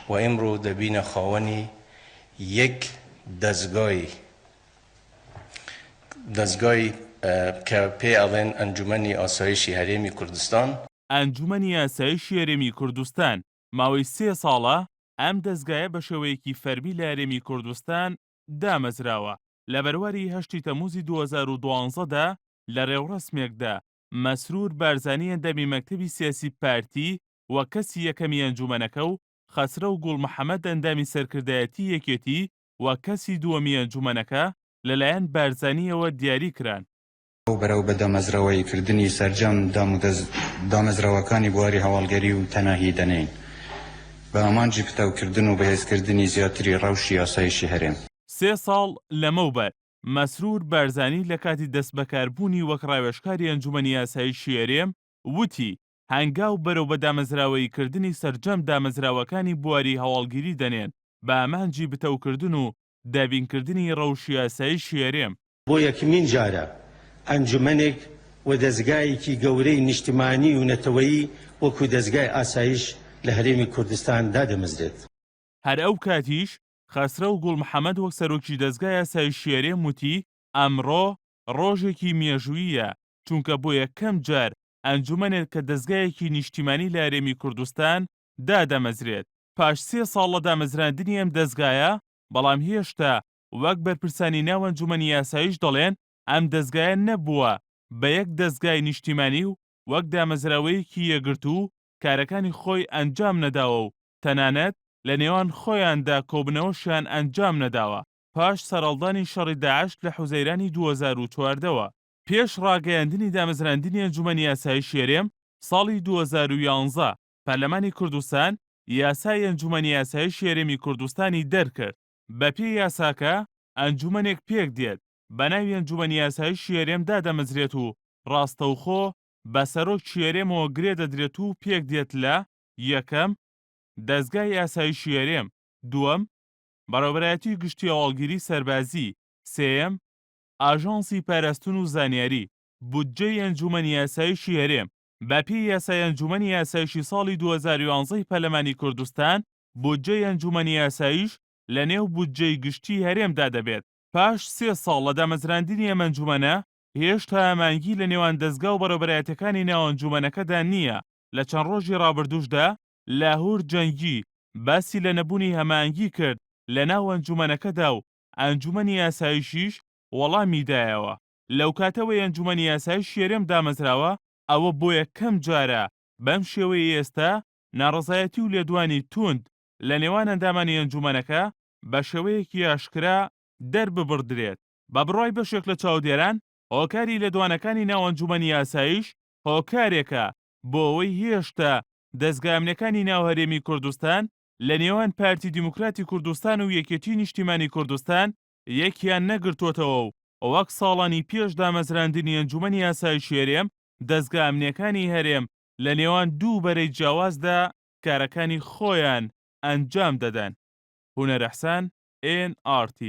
و ئێمڕۆ دەبینە خاوەنی یەک دەستگای کە پێ ئەڵێن ئەنجومەنی ئاسایشی هەرێمی کوردستان. ئەنجومەنی ئاسایشی هەرێمی کوردستان ماوەی 3 ساڵە ئەم دەستگایە بە شێوەیەکی فەرمی لە هەرێمی کوردستان دامەزراوە. لە بەرواری 8 تەمووزی 2012دا لە ڕێوڕسمێکدا مەسرور بارزانی ئەندامی مەکتەبی سیاسی پارتی وە کەسی یەکەمی ئەنجومەنەکە و خەسرە و گوڵ محەممەد ئەندامی سەرکردایەتی یەکێتی وە کەسی دووەمی ئەنجومەنەکە لەلایەن بارزانیەوە دیاری کران. بەرەو بە دامەزراوەیکردنی سەرجەم دامەزراوەکانی بواری هەواڵگەری و تەناهی دەنێن بە ئامانجی پتەوکردن و بەهێزکردنی زیاتری ڕەوشی ئاسایشی هەرێم. 3 ساڵ لەمەوبەر مەسرور بارزانی لە کاتی دەست بەکاربوونی وەک ڕاوێژکاری ئەنجومەنی ئاسایشی هەرێم وتی هەنگاو بەرەو بە دامەزراوەیکردنی سەرجەم دامەزراوەکانی بواری هەواڵگیری دەنێن بە ئامانجی بتەوکردن و دابینکردنی ڕەوشی ئاسایشی هەرێم. بۆ یەکمین جارە ئەنجومەنێک و دەستگایەکی گەورەی نیشتیمانی و نەتەوەیی وەکو دەستگای ئاسایش لە هەرێمی کوردستان دادەمەزرێت. هەر ئەو کاتیش خەسرە و گوڵ محەممەد وەک سەرۆکی دەستگای ئاسایشی هەرێم وتی ئەمڕۆ ڕۆژێکی مێژوویە چونکە بۆ یەکەم جار ئەنجومەنێک کە دەستگایەکی نیشتیمانی لە هەرێمی کوردستان دادەمەزرێت. پاش 3 ساڵ لە دامەزراندنی ئەم دەستگایە بەڵام هێشتا وەک بەرپرسانی ناو ئەنجومەنی ئاسایش دەڵێن ئەم دەستگایە نەبووە بە یەک دەستگای نیشتیمانی و وەک دامەزراوەیەکی یەگرت و کارەکانی خۆی ئەنجام نەداوە و تەنانەت لە نێوان خۆیاندا کۆبنەوەشیان ئەنجام نەداوە پاش سەرەڵدانی شەڕی داعش لە حوزەیرانی 2014ەوە. پێش ڕاگەیاندنی دامەزراندنی ئەنجومەنی ئاسایشی هەرێم ساڵی 2011 پەرلەمانی کوردستان یاسای ئەنجومەنی ئاسایشی هەرێمی کوردستانی دەرکرد. بە پێی یاساکە ئەنجومەنێک پێک دێت بە ناوی ئەنجومەنی ئاسایشی هەرێم دادەمەزرێت و ڕاستەوخۆ بە سەرۆکی هەرێمەوە گرێ دەدرێت و پێک دێت لە یەکەم دەستگای ئاسایشی هەرێم، دووەم بەڕێوەبەرایەتی گشتی هەواڵگیری سەربازی، سێیەم ئاژانسی پاراستن و زانیاری، بودجەی ئەنجومەنی ئاسایشی هەرێم. بە پێی یاسای ئەنجومەنی ئاسایشی ساڵی 2011 پەرلەمانی کوردستان بودجەی ئەنجومەنی ئاسایش لە نێو بودجەی گشتی هەرێمدا دەبێت. پاش 3 ساڵ لە دامەزراندنی ئەم ئەنجومەنە هێشتا ئامانگی لە نێوان دەستگا و بەڕێوەبەرایەتەکانی ناو ئەنجومەنەکەدا نییە. لە چەند ڕۆژی ڕابردووشدا لاهور جەنگی باسی لە نەبوونی هەماهەنگی کرد لە ناو ئەنجومەنەکەدا و ئەنجومەنی ئاسایشیش وەڵامی دایەوە. لەو کاتەوەی ئەنجومەنی ئاسایشی هەرێم دامەزراوە ئەوە بۆ یەکەم جارە بەم شێوەیە ئێستا ناڕەزایەتی و لێدوانی توند لە نێوان ئەندامانی ئەنجومەنەکە بە شێوەیەکی ئاشکرا دەرببڕدرێت. بە بڕای بەشێک لە چاودێران هۆکاری لێدوانەکانی ناو ئەنجومەنی ئاسایش هۆکارێکە بۆ ئەوەی هێشتا دەستگا ئەمنیەکانی ناو هەرێمی کوردستان لە نێوان پارتی دیموکراتی کوردستان و یەکێتی نیشتیمانی کوردستان یەکیان نەگرتوۆتەوە و وەک ساڵانی پێش دامەزراندنی ئەنجومەنی ئاسایشی هەرێم دەستگا ئەمنیەکانی هەرێم لە نێوان دوو بەرەی جیاوازدا کارەکانی خۆیان ئەنجام دەدەن. هونەر ئەحسان NRT